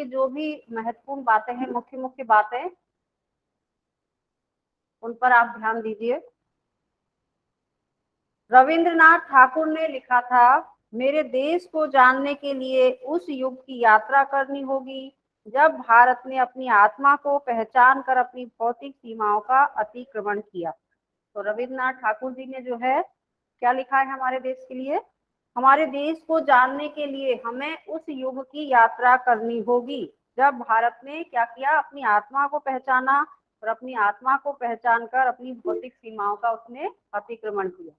जो भी महत्वपूर्ण बातें हैं, मुख्य मुख्य बातें, उन पर आप ध्यान दीजिए। रविंद्रनाथ ठाकुर ने लिखा था, मेरे देश को जानने के लिए उस युग की यात्रा करनी होगी जब भारत ने अपनी आत्मा को पहचान कर अपनी भौतिक सीमाओं का अतिक्रमण किया। तो रविंद्रनाथ ठाकुर जी ने जो है क्या लिखा है हमारे देश के लिए? हमारे देश को जानने के लिए हमें उस युग की यात्रा करनी होगी जब भारत ने क्या किया, अपनी आत्मा को पहचाना और अपनी आत्मा को पहचान कर अपनी भौतिक सीमाओं का उसने अतिक्रमण किया।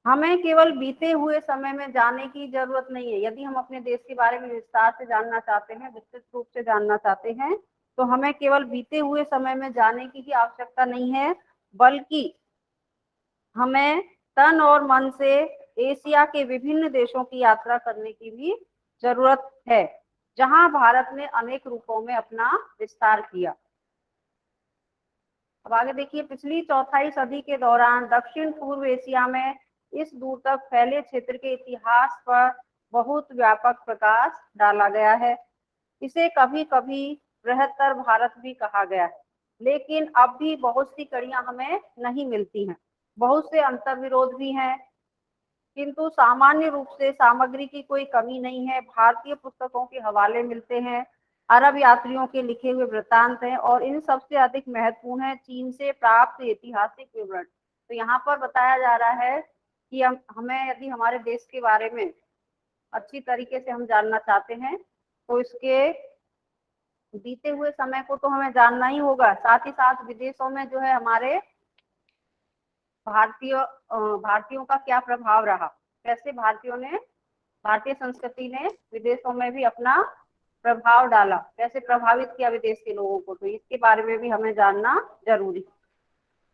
हमें केवल बीते हुए समय में जाने की जरूरत नहीं है। यदि हम अपने देश के बारे में विस्तार से जानना चाहते हैं, विस्तृत रूप से जानना चाहते हैं, तो हमें केवल बीते हुए समय में जाने की ही आवश्यकता नहीं है, बल्कि हमें तन और मन से एशिया के विभिन्न देशों की यात्रा करने की भी जरूरत है, जहां भारत ने अनेक रूपों में अपना विस्तार किया। अब आगे देखिए, पिछली चौथाई सदी के दौरान दक्षिण पूर्व एशिया में इस दूर तक फैले क्षेत्र के इतिहास पर बहुत व्यापक प्रकाश डाला गया है। इसे कभी कभी बृहत्तर भारत भी कहा गया है, लेकिन अब भी बहुत सी कड़ियां हमें नहीं मिलती हैं। बहुत से अंतर्विरोध भी हैं, किंतु सामान्य रूप से सामग्री की कोई कमी नहीं है। भारतीय पुस्तकों के हवाले मिलते हैं, अरब यात्रियों के लिखे हुए वृत्तांत हैं, और इन सबसे अधिक महत्वपूर्ण है चीन से प्राप्त ऐतिहासिक विवरण। तो यहाँ पर बताया जा रहा है कि हमें यदि हमारे देश के बारे में अच्छी तरीके से हम जानना चाहते हैं, तो इसके बीते हुए समय को तो हमें जानना ही होगा, साथ ही साथ विदेशों में जो है हमारे भारतीयों का क्या प्रभाव रहा, कैसे भारतीय संस्कृति ने विदेशों में भी अपना प्रभाव डाला, कैसे प्रभावित किया विदेश के लोगों को, तो इसके बारे में भी हमें जानना जरूरी।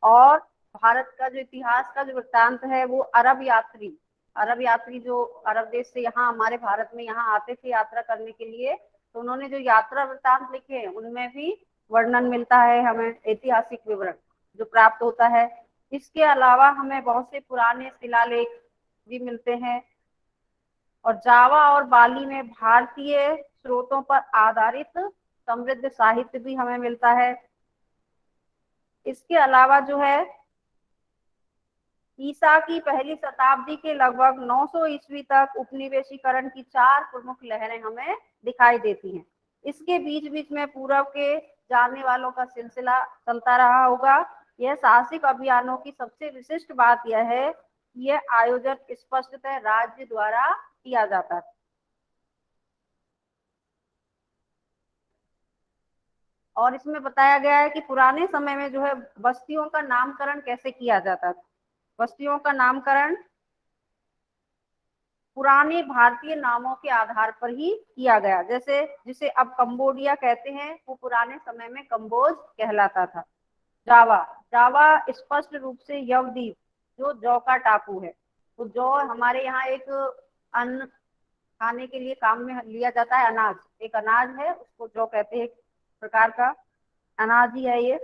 और भारत का जो इतिहास का जो वृत्तांत है, वो अरब यात्री जो अरब देश से यहाँ हमारे भारत में यहाँ आते थे यात्रा करने के लिए, तो उन्होंने जो यात्रा वृत्तांत लिखे हैं उनमें भी वर्णन मिलता है, हमें ऐतिहासिक विवरण जो प्राप्त होता है। इसके अलावा हमें बहुत से पुराने शिलालेख भी मिलते हैं, और जावा और बाली में भारतीय स्रोतों पर आधारित समृद्ध साहित्य भी हमें मिलता है। इसके अलावा जो है ईसा की पहली शताब्दी के लगभग 900 ईस्वी तक उपनिवेशीकरण की 4 प्रमुख लहरें हमें दिखाई देती हैं। इसके बीच बीच में पूर्व के जानने वालों का सिलसिला चलता रहा होगा। यह साहसिक अभियानों की सबसे विशिष्ट बात यह है कि यह आयोजन स्पष्टतः राज्य द्वारा किया जाता है। और इसमें बताया गया है कि पुराने समय में जो है बस्तियों का नामकरण कैसे किया जाता था। बस्तियों का नामकरण पुराने भारतीय नामों के आधार पर ही किया गया, जैसे जिसे अब कंबोडिया कहते हैं, वो पुराने समय में कंबोज कहलाता था। जावा जावा स्पष्ट रूप से यवद्वीप, जो जौ का टापू है। तो जौ हमारे यहाँ एक अन्न खाने के लिए काम में लिया जाता है, अनाज, एक अनाज है, उसको जौ कहते हैं, एक प्रकार का अनाज ही है ये।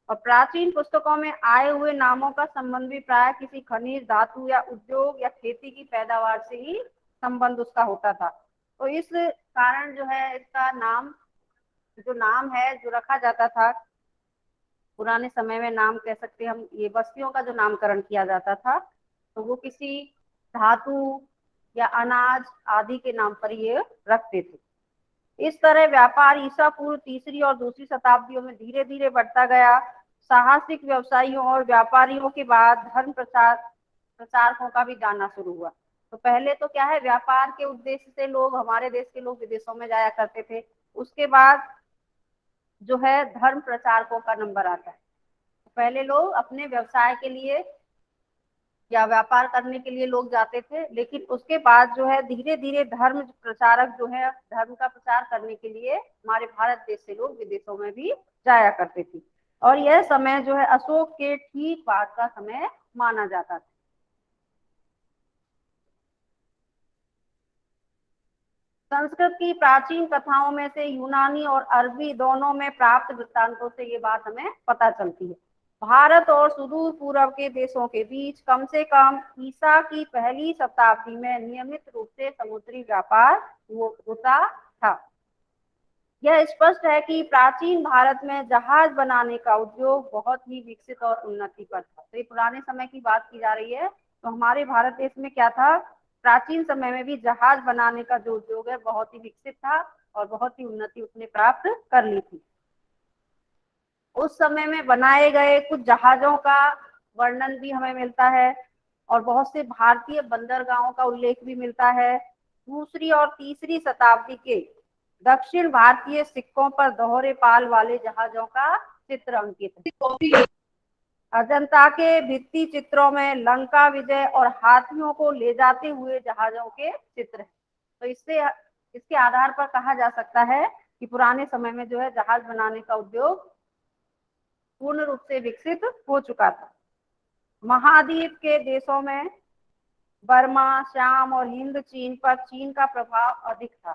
और प्राचीन पुस्तकों में आए हुए नामों का संबंध भी प्राय किसी खनिज, धातु या उद्योग या खेती की पैदावार से ही संबंध उसका होता था। तो इस कारण जो है इसका नाम, जो नाम है जो रखा जाता था पुराने समय में, नाम कह सकते हैं हम, ये बस्तियों का जो नामकरण किया जाता था, तो वो किसी धातु या अनाज आदि के नाम पर ये रखते थे। इस तरह व्यापार ईसा पूर्व तीसरी और दूसरी शताब्दियों में धीरे धीरे बढ़ता गया। साहसिक व्यवसायियों और व्यापारियों के बाद धर्म प्रचारकों का भी जाना शुरू हुआ। तो पहले तो क्या है, व्यापार के उद्देश्य से लोग, हमारे देश के लोग विदेशों में जाया करते थे। उसके बाद जो है धर्म प्रचारकों का नंबर आता है। पहले लोग अपने व्यवसाय के लिए या व्यापार करने के लिए लोग जाते थे, लेकिन उसके बाद जो है धीरे धीरे धर्म प्रचारक जो है धर्म का प्रचार करने के लिए हमारे भारत देश से लोग विदेशों में भी जाया करते थे। और यह समय जो है अशोक के ठीक बाद का समय माना जाता था। संस्कृत की प्राचीन कथाओं में से यूनानी और अरबी दोनों में प्राप्त वृत्तांतों से ये बात हमें पता चलती है। भारत और सुदूर पूर्व के देशों के बीच कम से कम ईसा की पहली शताब्दी में नियमित रूप से समुद्री व्यापार होता था। यह स्पष्ट है कि प्राचीन भारत में जहाज बनाने का उद्योग बहुत ही विकसित और उन्नति पर था। तो ये पुराने समय की बात की जा रही है। तो हमारे भारत देश में क्या था, प्राचीन समय में भी जहाज बनाने का जो उद्योग है बहुत ही विकसित था और बहुत ही उन्नति उसने प्राप्त कर ली थी। उस समय में बनाए गए कुछ जहाजों का वर्णन भी हमें मिलता है और बहुत से भारतीय बंदरगाहों का उल्लेख भी मिलता है। दूसरी और तीसरी शताब्दी के दक्षिण भारतीय सिक्कों पर दोहरे पाल वाले जहाजों का चित्र अंकित है। अजंता के भित्ति चित्रों में लंका विजय और हाथियों को ले जाते हुए जहाजों के चित्र हैं। तो इसके आधार पर कहा जा सकता है कि पुराने समय में जो है जहाज बनाने का उद्योग पूर्ण रूप से विकसित हो चुका था। महाद्वीप के देशों में बर्मा, शाम और हिंद चीन पर चीन का प्रभाव अधिक था।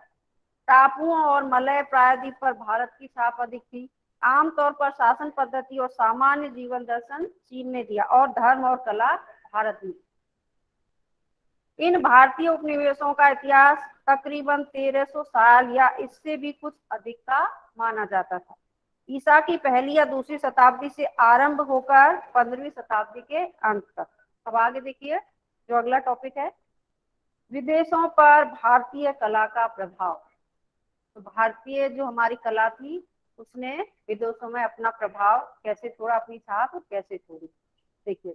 टापुओं और मलय प्रायद्वीप पर भारत की छाप अधिक थी। आमतौर पर शासन पद्धति और सामान्य जीवन दर्शन चीन ने दिया और धर्म और कला भारत ने। इन भारतीय उपनिवेशों का इतिहास तकरीबन 1300 साल या इससे भी कुछ अधिक का माना जाता था। ईसा की पहली या दूसरी शताब्दी से आरंभ होकर 15वीं शताब्दी के अंत तक। अब आगे देखिए जो अगला टॉपिक है, विदेशों पर भारतीय कला का प्रभाव। तो भारतीय जो हमारी कला थी उसने विदेशों में अपना प्रभाव कैसे छोड़ा, अपनी छाप कैसे छोड़ी। देखिए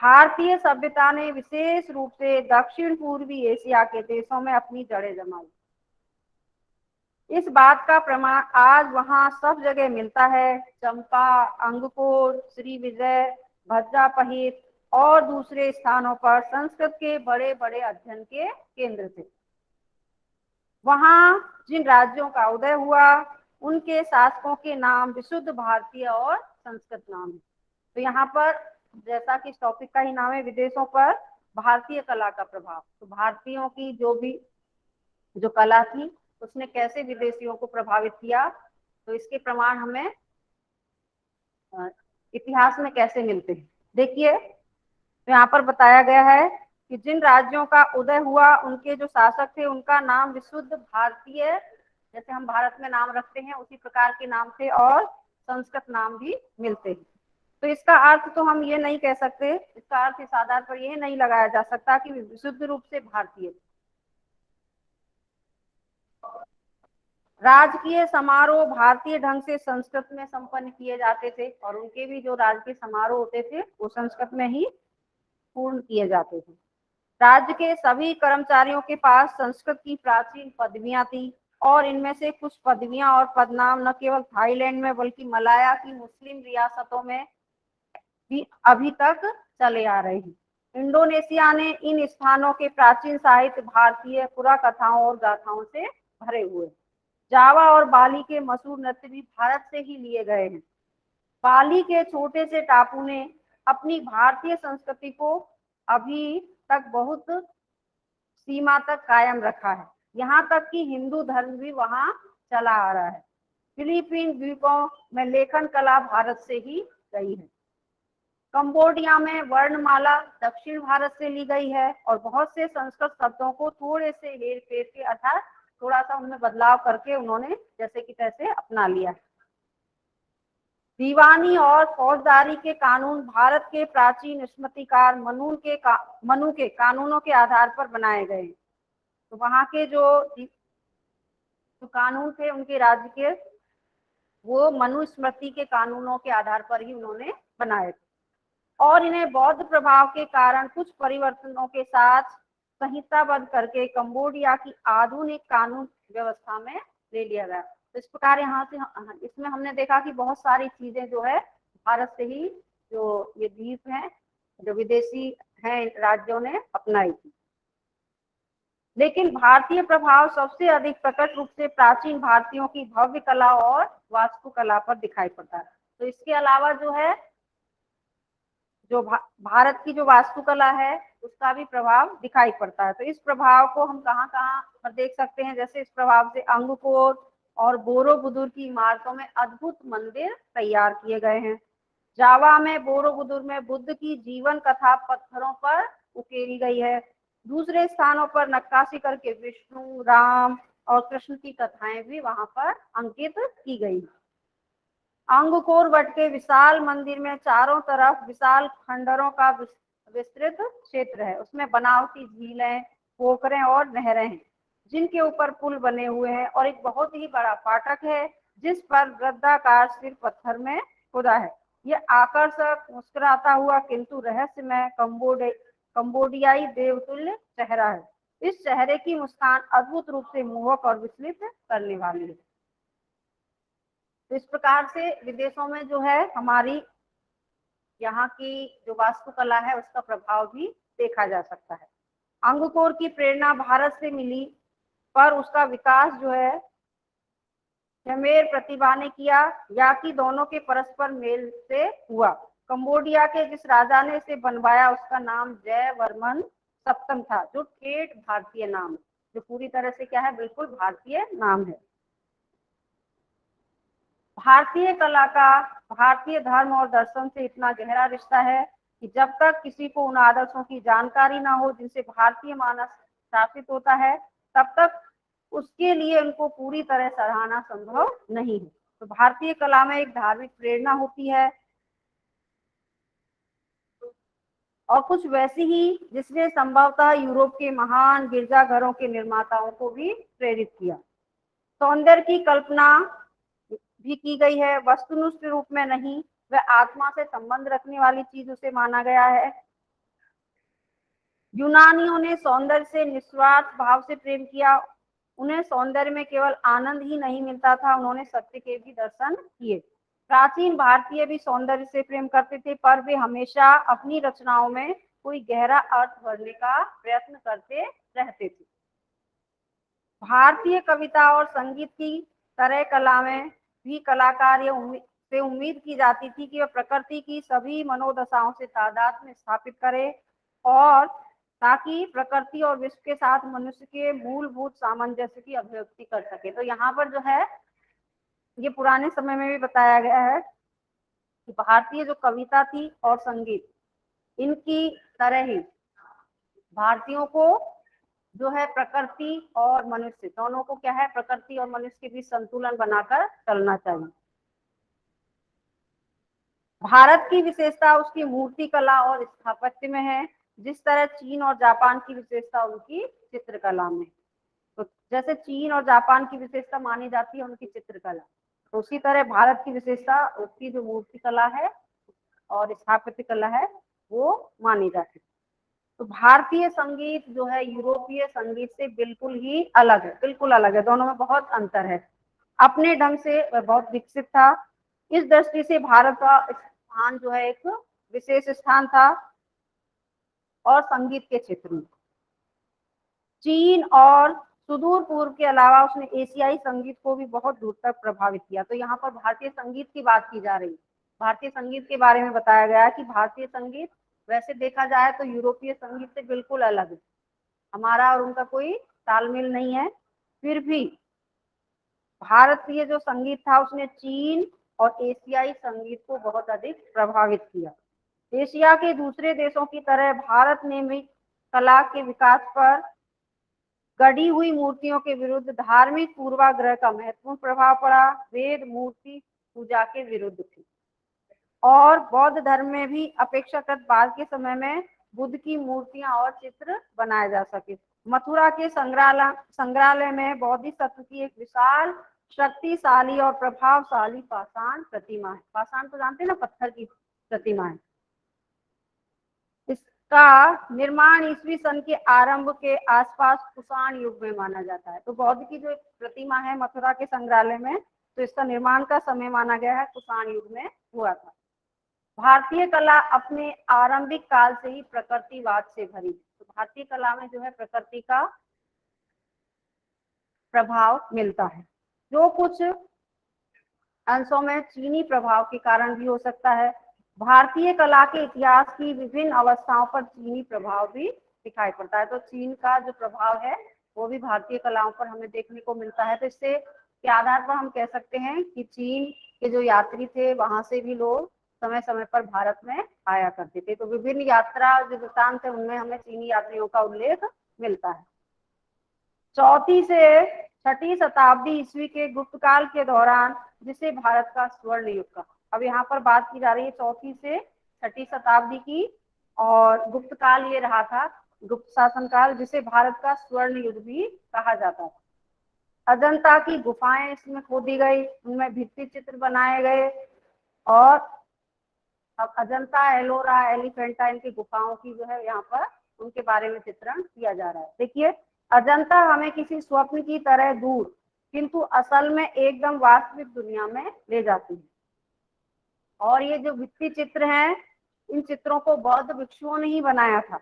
भारतीय सभ्यता ने विशेष रूप से दक्षिण पूर्वी एशिया के देशों में अपनी जड़ें जमाई। इस बात का प्रमाण आज वहां सब जगह मिलता है। चंपा, अंगकोर, श्री विजय, भज्रापहित और दूसरे स्थानों पर संस्कृत के बड़े बड़े अध्ययन के केंद्र थे। वहां जिन राज्यों का उदय हुआ उनके शासकों के नाम विशुद्ध भारतीय और संस्कृत नाम है। तो यहाँ पर जैसा कि टॉपिक का ही नाम है विदेशों पर भारतीय कला का प्रभाव, तो भारतीयों की जो कला थी उसने कैसे विदेशियों को प्रभावित किया, तो इसके प्रमाण हमें इतिहास में कैसे मिलते हैं। देखिए तो यहाँ पर बताया गया है कि जिन राज्यों का उदय हुआ उनके जो शासक थे उनका नाम विशुद्ध भारतीय, जैसे हम भारत में नाम रखते हैं उसी प्रकार के नाम थे और संस्कृत नाम भी मिलते हैं। तो इसका अर्थ तो हम ये नहीं कह सकते, इसका अर्थ इस आधार पर यह नहीं लगाया जा सकता कि विशुद्ध रूप से भारतीय। राजकीय समारोह भारतीय ढंग से संस्कृत में संपन्न किए जाते थे और उनके भी जो राजकीय समारोह होते थे वो संस्कृत में ही पूर्ण किए जाते थे। राज्य के सभी कर्मचारियों के पास संस्कृत की प्राचीन पदवियां थी और इनमें से कुछ पदवियां और पदनाम न केवल थाईलैंड में बल्कि मलाया की मुस्लिम रियासतों में भी अभी तक चले आ रहे हैं। इंडोनेशिया ने इन स्थानों के प्राचीन साहित्य भारतीय पुराकथाओं और गाथाओं से भरे हुए। जावा और बाली के मशहूर नृत्य भी भारत से ही लिए गए हैं। बाली के छोटे से टापू ने अपनी भारतीय संस्कृति को अभी तक बहुत सीमा तक कायम रखा है। यहाँ तक कि हिंदू धर्म भी वहाँ चला आ रहा है। फिलीपीन द्वीपों में लेखन कला भारत से ही गई है। कंबोडिया में वर्णमाला दक्षिण भारत से ली गई है और बहुत से संस्कृत शब्दों को थोड़े से हेर फेर के अर्थात थोड़ा सा उनमें बदलाव करके उन्होंने जैसे कि तैसे अपना लिया। दीवानी और फौजदारी के कानून भारत के प्राचीन स्मृतिकार मनु के कानूनों के आधार पर बनाए गए। तो वहां के जो कानून थे उनके राज्य के वो मनुस्मृति के कानूनों के आधार पर ही उन्होंने बनाए थे और इन्हें बौद्ध प्रभाव के कारण कुछ परिवर्तनों के साथ संहिताबद्ध करके कंबोडिया की आधुनिक कानून व्यवस्था में ले लिया गया। तो इस प्रकार यहाँ से इसमें हमने देखा कि बहुत सारी चीजें जो है भारत से ही जो ये द्वीप हैं जो विदेशी हैं राज्यों ने अपनाई थी। लेकिन भारतीय प्रभाव सबसे अधिक प्रकट रूप से प्राचीन भारतीयों की भव्य कला और वास्तुकला पर दिखाई पड़ता है। तो इसके अलावा जो है जो भारत की जो वास्तुकला है उसका भी प्रभाव दिखाई पड़ता है। तो इस प्रभाव को हम कहाँ कहाँ पर देख सकते हैं, जैसे इस प्रभाव से अंगकोर और बोरोबुदुर की इमारतों में अद्भुत मंदिर तैयार किए गए हैं। जावा में बोरोबुदुर में बुद्ध की जीवन कथा पत्थरों पर उकेरी गई है। दूसरे स्थानों पर नक्काशी करके विष्णु, राम और कृष्ण की कथाएं भी वहां पर अंकित की गई। अंगकोर वट के विशाल मंदिर में चारों तरफ विशाल खंडरों का विस्तृत क्षेत्र है। उसमें बनावटी झीलें, पोखरें और नहरें हैं, जिनके ऊपर पुल बने हुए हैं, और एक बहुत ही बड़ा फाटक है जिस पर वृत्ताकार सिर पत्थर में खुदा है। यह आकर्षक, मुस्कुराता हुआ किंतु रहस्यमय कंबोडियाई देवतुल्य चेहरा है। इस चेहरे की मुस्कान अद्भुत रूप से मोहक और विचलित करने वाली है। तो इस प्रकार से विदेशों में जो है हमारी यहाँ की जो वास्तुकला है उसका प्रभाव भी देखा जा सकता है। अंगकोर की प्रेरणा भारत से मिली, पर उसका विकास जो है खमेर प्रतिभा ने किया, या कि दोनों के परस्पर मेल से हुआ। कंबोडिया के जिस राजा ने इसे बनवाया उसका नाम जयवर्मन सप्तम था, जो ठेठ भारतीय नाम, जो पूरी तरह से क्या है, बिल्कुल भारतीय नाम है। भारतीय कला का भारतीय धर्म और दर्शन से इतना गहरा रिश्ता है कि जब तक किसी को उन आदर्शों की जानकारी ना हो जिनसे भारतीय मानस शासित होता है, तब तक उसके लिए उनको पूरी तरह सराहना संभव नहीं है। तो भारतीय कला में एक धार्मिक प्रेरणा होती है, और कुछ वैसी ही जिसने संभवतः यूरोप के महान गिरजाघरों के निर्माताओं को भी प्रेरित किया। सौंदर्य की कल्पना भी की गई है, वस्तुनिष्ठ रूप में नहीं, वह आत्मा से संबंध रखने वाली चीज उसे माना गया है। यूनानियों ने सौंदर्य से निस्वार्थ भाव से प्रेम किया। उन्हें सौंदर्य में केवल आनंद ही नहीं मिलता था, उन्होंने सत्य के भी दर्शन किए। प्राचीन भारतीय भी सौंदर्य से प्रेम करते थे, पर वे हमेशा अपनी रचनाओं में कोई गहरा अर्थ भरने का प्रयत्न करते रहते थे। भारतीय कविता और संगीत की तरह कला में भी कलाकार से उम्मीद की जाती थी कि वह प्रकृति की सभी मनोदशाओं से तादाद में स्थापित करे, और ताकि प्रकृति और विश्व के साथ मनुष्य के मूलभूत सामंजस्य की अभिव्यक्ति कर सके। तो यहाँ पर जो है ये पुराने समय में भी बताया गया है कि भारतीय जो कविता थी और संगीत, इनकी तरह ही भारतीयों को जो है प्रकृति और मनुष्य दोनों को क्या है, प्रकृति और मनुष्य के बीच संतुलन बनाकर चलना चाहिए। भारत की विशेषता उसकी मूर्ति कला और स्थापत्य में है, जिस तरह चीन और जापान की विशेषता उनकी चित्रकला में। तो जैसे चीन और जापान की विशेषता मानी जाती है उनकी चित्रकला, तो उसी तरह भारत की विशेषता उसकी जो मूर्ति कला है और स्थापत्य कला है वो मानी जाती है। तो भारतीय संगीत जो है यूरोपीय संगीत से बिल्कुल ही अलग है, बिल्कुल अलग है, दोनों में बहुत अंतर है। अपने ढंग से वह बहुत विकसित था। इस दृष्टि से भारत का स्थान जो है एक विशेष स्थान था, और संगीत के क्षेत्र में चीन और सुदूर पूर्व के अलावा उसने एशियाई संगीत को भी बहुत दूर तक प्रभावित किया। तो यहाँ पर भारतीय संगीत की बात की जा रही है। भारतीय संगीत के बारे में बताया गया है कि भारतीय संगीत वैसे देखा जाए तो यूरोपीय संगीत से बिल्कुल अलग है, हमारा और उनका कोई तालमेल नहीं है। फिर भी भारतीय जो संगीत था उसने चीन और एशियाई संगीत को बहुत अधिक प्रभावित किया। एशिया के दूसरे देशों की तरह भारत ने भी कला के विकास पर गढ़ी हुई मूर्तियों के विरुद्ध धार्मिक पूर्वाग्रह का महत्वपूर्ण प्रभाव पड़ा। वेद मूर्ति पूजा के विरुद्ध थी, और बौद्ध धर्म में भी अपेक्षाकृत बाद के समय में बुद्ध की मूर्तियां और चित्र बनाए जा सके। मथुरा के संग्रहालय में बौद्ध तत्व की एक विशाल, शक्तिशाली और प्रभावशाली पाषाण प्रतिमा है। पाषाण तो जानते हैं ना, पत्थर की प्रतिमा है। इसका निर्माण ईस्वी सन के आरंभ के आसपास कुषाण युग में माना जाता है। तो बौद्ध की जो प्रतिमा है मथुरा के संग्रहालय में, तो इसका निर्माण का समय माना गया है कुषाण युग में हुआ था। भारतीय कला अपने आरंभिक काल से ही प्रकृतिवाद से भरी। तो भारतीय कला में जो है प्रकृति का प्रभाव मिलता है, जो कुछ अंशों में चीनी प्रभाव के कारण भी हो सकता है। भारतीय कला के इतिहास की विभिन्न अवस्थाओं पर चीनी प्रभाव भी दिखाई पड़ता है। तो चीन का जो प्रभाव है वो भी भारतीय कलाओं पर हमें देखने को मिलता है। तो इससे के आधार पर हम कह सकते हैं कि चीन के जो यात्री थे वहां से भी लोग समय समय पर भारत में आया करते थे। तो विभिन्न यात्रा जो वृत्तांत है उनमें हमें चीनी यात्रियों का उल्लेख मिलता है। चौथी से छठी शताब्दी ईस्वी के गुप्त काल के दौरान, जिसे भारत का स्वर्ण युग कहा। अब यहाँ पर बात की जा रही है चौथी से छठी शताब्दी की, और गुप्त काल ये रहा था, गुप्त शासन काल, जिसे भारत का स्वर्ण युग भी कहा जाता था। अजंता की गुफाएं इसमें खोदी गई, उनमें भित्ति चित्र बनाए गए, और अब अजंता, एलोरा, एलिफेंटा, इनकी गुफाओं की जो है यहाँ पर उनके बारे में चित्रण किया जा रहा है। देखिए, अजंता हमें किसी स्वप्न की तरह दूर किंतु असल में एकदम वास्तविक दुनिया में ले जाती है। और ये जो भित्ति चित्र हैं, इन चित्रों को बौद्ध भिक्षुओं ने ही बनाया था।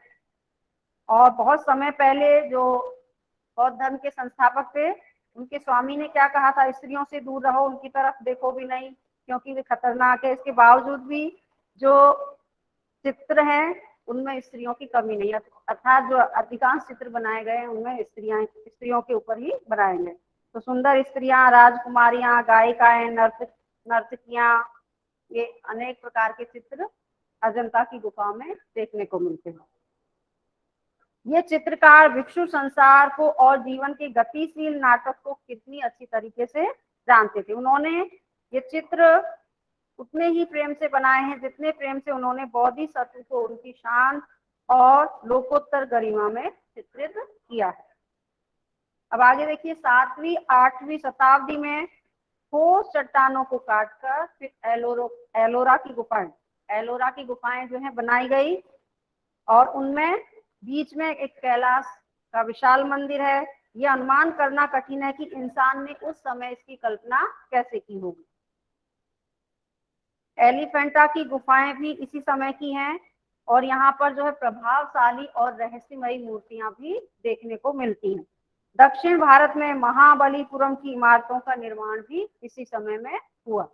और बहुत समय पहले जो बौद्ध धर्म के संस्थापक थे, उनके स्वामी ने क्या कहा था, स्त्रियों से दूर रहो, उनकी तरफ देखो भी नहीं क्योंकि वे खतरनाक है। इसके बावजूद भी जो चित्र हैं उनमें स्त्रियों की कमी नहीं है, अर्थात जो अधिकांश चित्र बनाए गए हैं उनमें स्त्रियों के ऊपर ही बनाए गए। तो सुंदर स्त्रियां, राजकुमारियां, गायिकाएं, नर्तकियां, ये अनेक प्रकार के चित्र अजंता की गुफा में देखने को मिलते हैं। ये चित्रकार भिक्षु संसार को और जीवन के गतिशील नाटक को कितनी अच्छी तरीके से जानते थे। उन्होंने ये चित्र उतने ही प्रेम से बनाए हैं जितने प्रेम से उन्होंने बोधिसत्व को उनकी शान और लोकोत्तर गरिमा में चित्रित किया है। अब आगे देखिए, 7वीं 8वीं शताब्दी में ठोस चट्टानों को काटकर फिर एलोरा की गुफाएं जो है बनाई गई, और उनमें बीच में एक कैलाश का विशाल मंदिर है। यह अनुमान करना कठिन है कि इंसान ने उस समय इसकी कल्पना कैसे की होगी। एलिफेंटा की गुफाएं भी इसी समय की हैं, और यहाँ पर जो है प्रभावशाली और रहस्यमयी मूर्तियां भी देखने को मिलती हैं। दक्षिण भारत में महाबलीपुरम की इमारतों का निर्माण भी इसी समय में हुआ।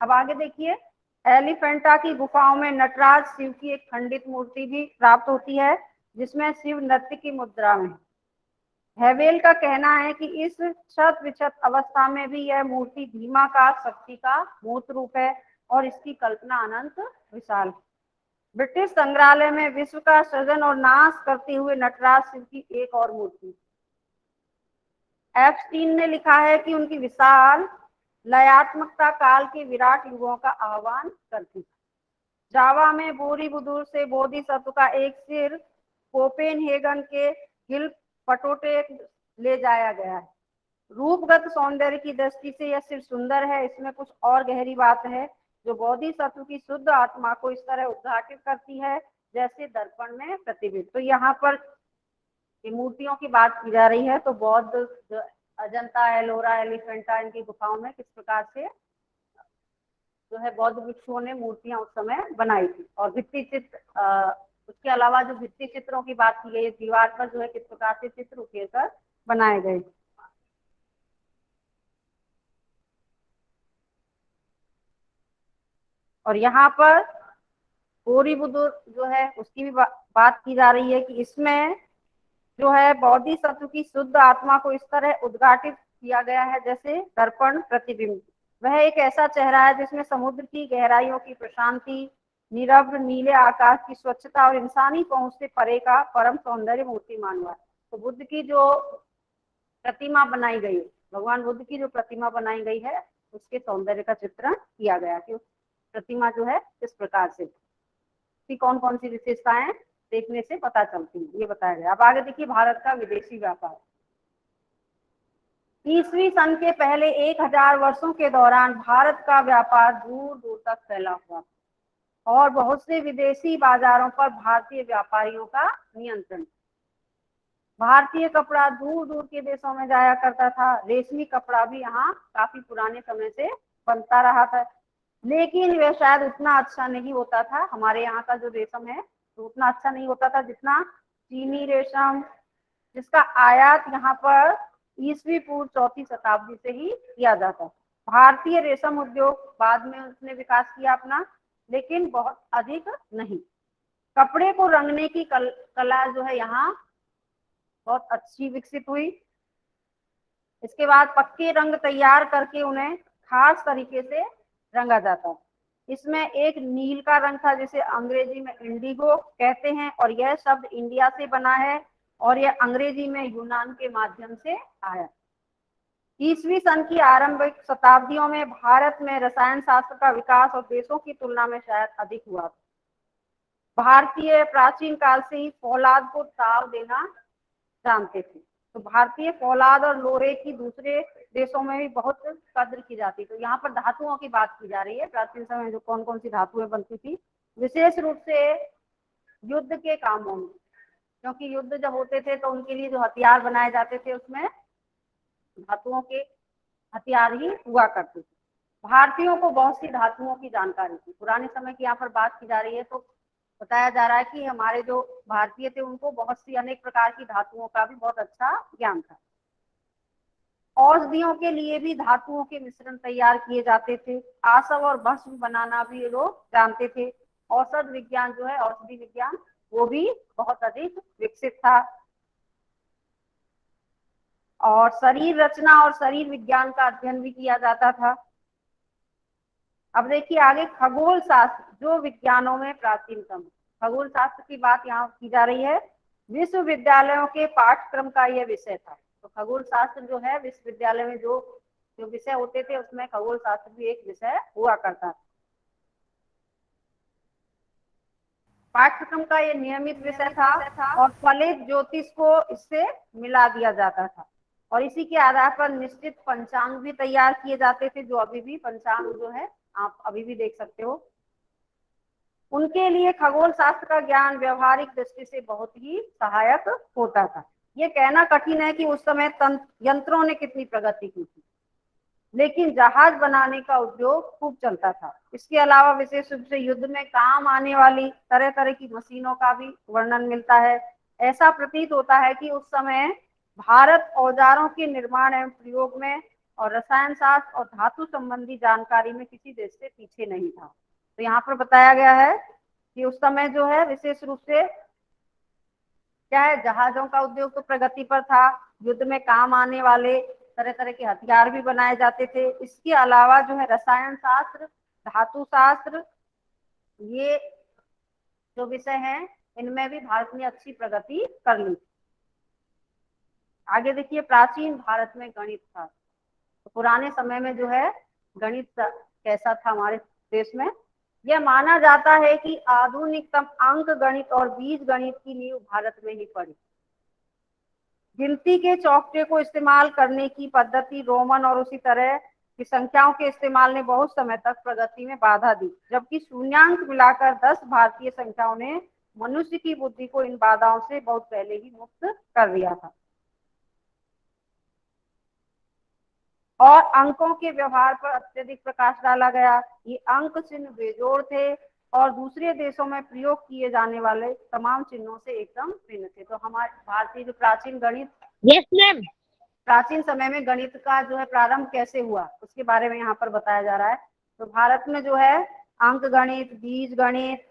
अब आगे देखिए, एलिफेंटा की गुफाओं में नटराज शिव की एक खंडित मूर्ति भी प्राप्त होती है, जिसमें शिव नृत्य की मुद्रा में। हैवेल का कहना है कि इस क्षत विक्षत अवस्था में भी यह मूर्ति भीमा का शक्ति का मूर्त रूप है, और इसकी कल्पना अनंत विशाल। ब्रिटिश संग्रहालय में विश्व का सृजन और नाश करते हुए नटराज शिव की एक और मूर्ति। एप्स्टीन ने लिखा है कि उनकी विशाल लयात्मकता काल के विराट युगों का आह्वान करती है। जावा में बोरीबुदुर से बोधिसत्व का एक सिर कोपेनहेगन के हिल पटोटे ले जाया गया है। रूपगत सौंदर्य की दृष्टि से यह सिर्फ सुंदर है, इसमें कुछ और गहरी बात है जो बोधिसत्व की शुद्ध आत्मा को इस तरह उद्घाटित करती है जैसे दर्पण में प्रतिबिंब। तो यहाँ पर मूर्तियों की बात की जा रही है, तो बौद्ध अजंता, एलोरा, एलिफेंटा, इनकी गुफाओं में किस प्रकार से जो है बौद्ध भिक्षुओं ने मूर्तियां उस समय बनाई थी। और भित्ति चित्र, उसके अलावा जो भित्ति चित्रों की बात की गई, दीवार पर जो है किस प्रकार से चित्र उकेर कर बनाए गए। और यहाँ पर बोरीबुदुर जो है उसकी भी बात की जा रही है कि इसमें जो है बोधिसत्व की शुद्ध आत्मा को इस तरह उद्घाटित किया गया है जैसे दर्पण प्रतिबिंब। वह एक ऐसा चेहरा है जिसमें समुद्र की गहराइयों की प्रशांति, निरभ्र नीले आकाश की स्वच्छता और इंसानी पहुंच से परे का परम सौंदर्य मूर्तिमान हुआ। तो बुद्ध की जो प्रतिमा बनाई गई, भगवान बुद्ध की जो प्रतिमा बनाई गई है, उसके सौंदर्य का चित्रण किया गया कि प्रतिमा जो है किस प्रकार से, कौन कौन सी विशेषताएं देखने से पता चलती है, ये बताया गया। अब आगे देखिए, भारत का विदेशी व्यापार। ईस्वी सन के पहले 1000 वर्षों के दौरान भारत का व्यापार दूर दूर तक फैला हुआ और बहुत से विदेशी बाजारों पर भारतीय व्यापारियों का नियंत्रण। भारतीय कपड़ा दूर दूर के देशों में जाया करता था। रेशमी कपड़ा भी यहाँ काफी पुराने समय से बनता रहा था, लेकिन वह शायद उतना अच्छा नहीं होता था। हमारे यहाँ का जो रेशम है तो उतना अच्छा नहीं होता था जितना चीनी रेशम, जिसका आयात यहाँ पर ईस्वी पूर्व 4वीं शताब्दी से ही किया जाता। भारतीय रेशम उद्योग बाद में उसने विकास किया अपना, लेकिन बहुत अधिक नहीं। कपड़े को रंगने की कला जो है यहाँ बहुत अच्छी विकसित हुई। इसके बाद पक्के रंग तैयार करके उन्हें खास तरीके से रंगा जाता। इसमें एक नील का रंग था जिसे अंग्रेजी में इंडिगो कहते हैं, और यह शब्द इंडिया से बना है और यह अंग्रेजी में यूनान के माध्यम से आया। 20वीं सन की आरंभिक शताब्दियों में भारत में रसायन शास्त्र का विकास और देशों की तुलना में शायद अधिक हुआ। भारतीय प्राचीन काल से ही फौलाद को ताव देना जानते थे, तो भारतीय फौलाद और लोहे की दूसरे देशों में भी बहुत कद्र की जाती। तो यहाँ पर धातुओं की बात की जा रही है, प्राचीन समय में जो कौन कौन सी धातुएं बनती थी, विशेष रूप से युद्ध के कामों में, क्योंकि युद्ध जब होते थे तो उनके लिए जो हथियार बनाए जाते थे उसमें धातुओं के हथियार ही हुआ करते थे। भारतीयों को बहुत सी धातुओं की जानकारी थी। पुराने समय की यहाँ पर बात की जा रही है, तो बताया जा रहा है कि हमारे जो भारतीय थे उनको बहुत सी अनेक प्रकार की धातुओं का भी बहुत अच्छा ज्ञान था। औषधियों के लिए भी धातुओं के मिश्रण तैयार किए जाते थे। आसव और भस्म बनाना भी ये लोग जानते थे। औषध विज्ञान जो है, औषधि विज्ञान, वो भी बहुत अधिक विकसित था। और शरीर रचना और शरीर विज्ञान का अध्ययन भी किया जाता था। अब देखिए आगे खगोल शास्त्र, जो विज्ञानों में प्राचीनतम। खगोल शास्त्र की बात यहाँ की जा रही है। विश्वविद्यालयों के पाठ्यक्रम का यह विषय था। तो खगोल शास्त्र जो है विश्वविद्यालय में जो जो विषय होते थे उसमें खगोल शास्त्र भी एक विषय हुआ करता था। पाठ्यक्रम का ये नियमित विषय था और फलित ज्योतिष को इससे मिला दिया जाता था, और इसी के आधार पर निश्चित पंचांग भी तैयार किए जाते थे, जो अभी भी पंचांग जो है आप अभी भी देख सकते हो। उनके लिए खगोल शास्त्र का ज्ञान व्यवहारिक दृष्टि से बहुत ही सहायक होता था। ये कहना कठिन है कि उस समय यंत्रों ने कितनी प्रगति की थी, लेकिन जहाज बनाने का उद्योग खूब चलता था। इसके अलावा विशेष रूप से युद्ध में काम आने वाली तरह तरह की मशीनों का भी वर्णन मिलता है। ऐसा प्रतीत होता है कि उस समय भारत औजारों के निर्माण एवं प्रयोग में और रसायन शास्त्र और धातु संबंधी जानकारी में किसी देश से पीछे नहीं था। तो यहाँ पर बताया गया है कि उस समय जो है विशेष रूप से क्या है, जहाजों का उद्योग तो प्रगति पर था, युद्ध में काम आने वाले तरह तरह के हथियार भी बनाए जाते थे। इसके अलावा जो है रसायन शास्त्र, धातु शास्त्र, ये जो विषय हैं इनमें भी भारत ने अच्छी प्रगति कर ली। आगे देखिए प्राचीन भारत में गणित था। तो पुराने समय में जो है गणित कैसा था हमारे देश में, यह माना जाता है कि आधुनिकतम अंक गणित और बीज गणित की नींव भारत में ही पड़ी। गिनती के चौकटे को इस्तेमाल करने की पद्धति रोमन और उसी तरह की संख्याओं के इस्तेमाल ने बहुत समय तक प्रगति में बाधा दी, जबकि शून्यांक मिलाकर 10 भारतीय संख्याओं ने मनुष्य की बुद्धि को इन बाधाओं से बहुत पहले ही मुक्त कर दिया था। और अंकों के व्यवहार पर अत्यधिक प्रकाश डाला गया। ये अंक चिन्ह बेजोड़ थे और दूसरे देशों में प्रयोग किए जाने वाले तमाम चिन्हों से एकदम भिन्न थे। तो हमारे भारतीय जो प्राचीन गणित, यस मैम, प्राचीन समय में गणित का जो है प्रारंभ कैसे हुआ उसके बारे में यहाँ पर बताया जा रहा है। तो भारत में जो है अंक गणित, बीज गणित,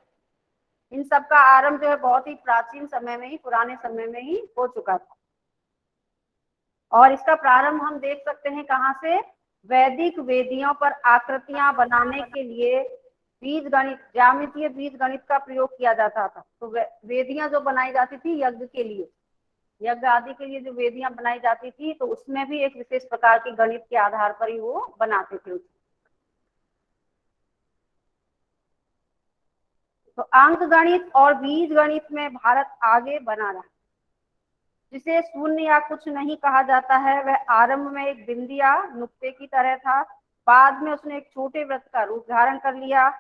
इन सब का आरंभ जो है बहुत ही प्राचीन समय में ही, पुराने समय में ही हो चुका था। और इसका प्रारंभ हम देख सकते हैं कहाँ से, वैदिक वेदियों पर आकृतियां बनाने के लिए बीज गणित, ज्यामितीय बीज गणित का प्रयोग किया जाता था। तो वेदियां जो बनाई जाती थी यज्ञ के लिए, यज्ञ आदि के लिए जो वेदियां बनाई जाती थी, तो उसमें भी एक विशेष प्रकार के गणित के आधार पर ही वो बनाते थे। तो अंक गणित और बीज गणित में भारत आगे बना रहा। जिसे शून्य या कुछ नहीं कहा जाता है, वह आरंभ में एक बिंदु या नुक्ते की तरह था। बाद में उसने एक छोटे वृत्त का रूप धारण कर लिया।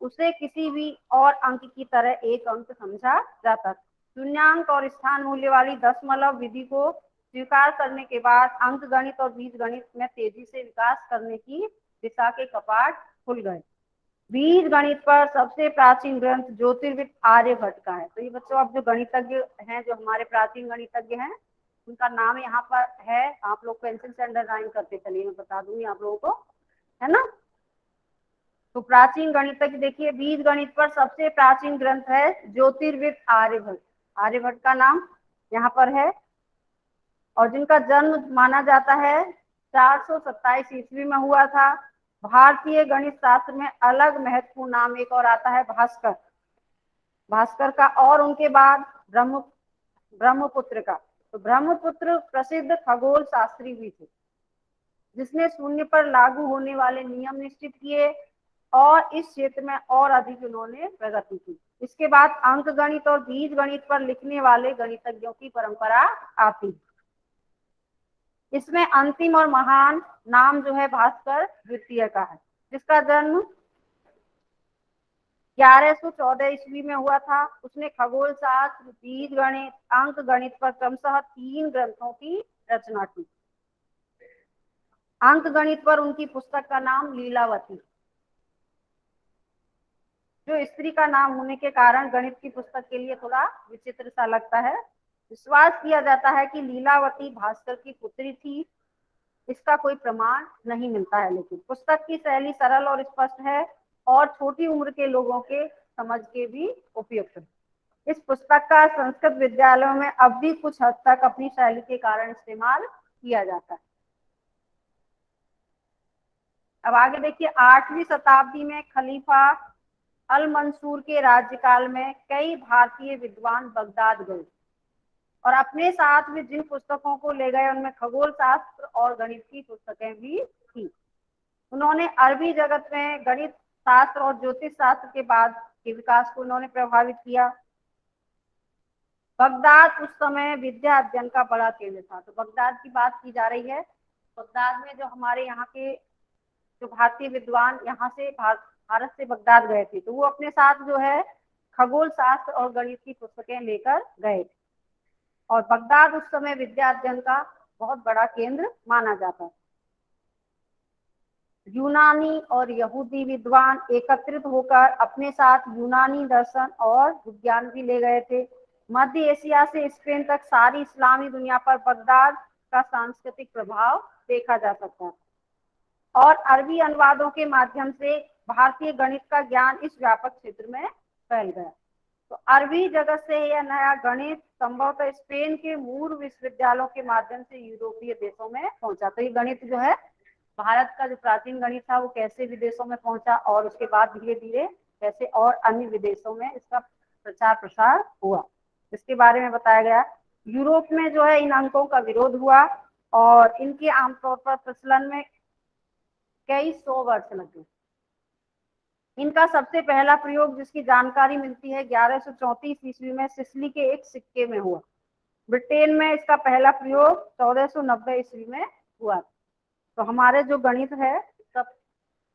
उसे किसी भी और अंक की तरह एक अंक समझा जाता था। शून्यांक और स्थान मूल्य वाली दशमलव विधि को स्वीकार करने के बाद अंक गणित और बीज गणित में तेजी से विकास करने की दिशा के कपाट खुल गए। बीज गणित पर सबसे प्राचीन ग्रंथ ज्योतिर्विद आर्यभट्ट का है। तो ये बच्चों अब जो गणितज्ञ हैं, जो हमारे प्राचीन गणितज्ञ हैं, उनका नाम यहाँ पर है। आप लोग पेंसिल से अंडरलाइन करते चलिए, मैं बता दूंगी आप लोगों को, है ना। तो प्राचीन गणितज्ञ देखिए, बीज गणित पर सबसे प्राचीन ग्रंथ है ज्योतिर्विद आर्यभट्ट। आर्यभट्ट का नाम यहाँ पर है, और जिनका जन्म माना जाता है 427 ईस्वी में हुआ था। भारतीय गणित शास्त्र में अलग महत्वपूर्ण नाम एक और आता है, भास्कर, भास्कर का, और उनके बाद ब्रह्मपुत्र का। तो ब्रह्मपुत्र प्रसिद्ध खगोल शास्त्री भी थे, जिसने शून्य पर लागू होने वाले नियम निश्चित किए और इस क्षेत्र में और अधिक उन्होंने प्रगति की। इसके बाद अंक गणित और बीज गणित पर लिखने वाले गणितज्ञों की परंपरा आती। इसमें अंतिम और महान नाम जो है भास्कर द्वितीय का है, जिसका जन्म 1114 ईस्वी में हुआ था। उसने खगोल शास्त्र, बीज गणित, अंक गणित पर क्रमशः 3 ग्रंथों की रचना की। अंक गणित पर उनकी पुस्तक का नाम लीलावती, जो स्त्री का नाम होने के कारण गणित की पुस्तक के लिए थोड़ा विचित्र सा लगता है। विश्वास किया जाता है कि लीलावती भास्कर की पुत्री थी। इसका कोई प्रमाण नहीं मिलता है, लेकिन पुस्तक की शैली सरल और स्पष्ट है और छोटी उम्र के लोगों के समझ के भी उपयुक्त है। इस पुस्तक का संस्कृत विद्यालयों में अब भी कुछ हद तक अपनी शैली के कारण इस्तेमाल किया जाता है। अब आगे देखिए, 8वीं शताब्दी में खलीफा अल मंसूर के राज्यकाल में कई भारतीय विद्वान बगदाद गए और अपने साथ में जिन पुस्तकों को ले गए उनमें खगोल शास्त्र और गणित की पुस्तकें भी थी। उन्होंने अरबी जगत में गणित शास्त्र और ज्योतिष शास्त्र के बाद के विकास को उन्होंने प्रभावित किया। बगदाद उस समय विद्या अध्ययन का बड़ा केंद्र था। तो बगदाद की बात की जा रही है। बगदाद में जो हमारे यहाँ के जो भारतीय विद्वान यहाँ से भारत से बगदाद गए थे, तो वो अपने साथ जो है खगोल शास्त्र और गणित की पुस्तकें लेकर गए थे और बगदाद उस समय विद्या अध्ययन का बहुत बड़ा केंद्र माना जाता है। यूनानी और यहूदी विद्वान एकत्रित होकर अपने साथ यूनानी दर्शन और विज्ञान भी ले गए थे। मध्य एशिया से स्पेन तक सारी इस्लामी दुनिया पर बगदाद का सांस्कृतिक प्रभाव देखा जा सकता है और अरबी अनुवादों के माध्यम से भारतीय गणित का ज्ञान इस व्यापक क्षेत्र में फैल गया। तो अरबी जगत से यह नया गणित संभवतः स्पेन के मूल विश्वविद्यालयों के माध्यम से यूरोपीय देशों में पहुंचा। तो ये गणित जो है, भारत का जो प्राचीन गणित था वो कैसे विदेशों में पहुंचा और उसके बाद धीरे धीरे कैसे और अन्य विदेशों में इसका प्रचार प्रसार हुआ, इसके बारे में बताया गया। यूरोप में जो है इन अंकों का विरोध हुआ और इनके आमतौर पर प्रचलन में कई 100 वर्ष लगे। इनका सबसे पहला प्रयोग जिसकी जानकारी मिलती है 1134 ईस्वी में सिसिली के एक सिक्के में हुआ। ब्रिटेन में इसका पहला प्रयोग 1490 ईस्वी में हुआ। तो हमारे जो गणित है सब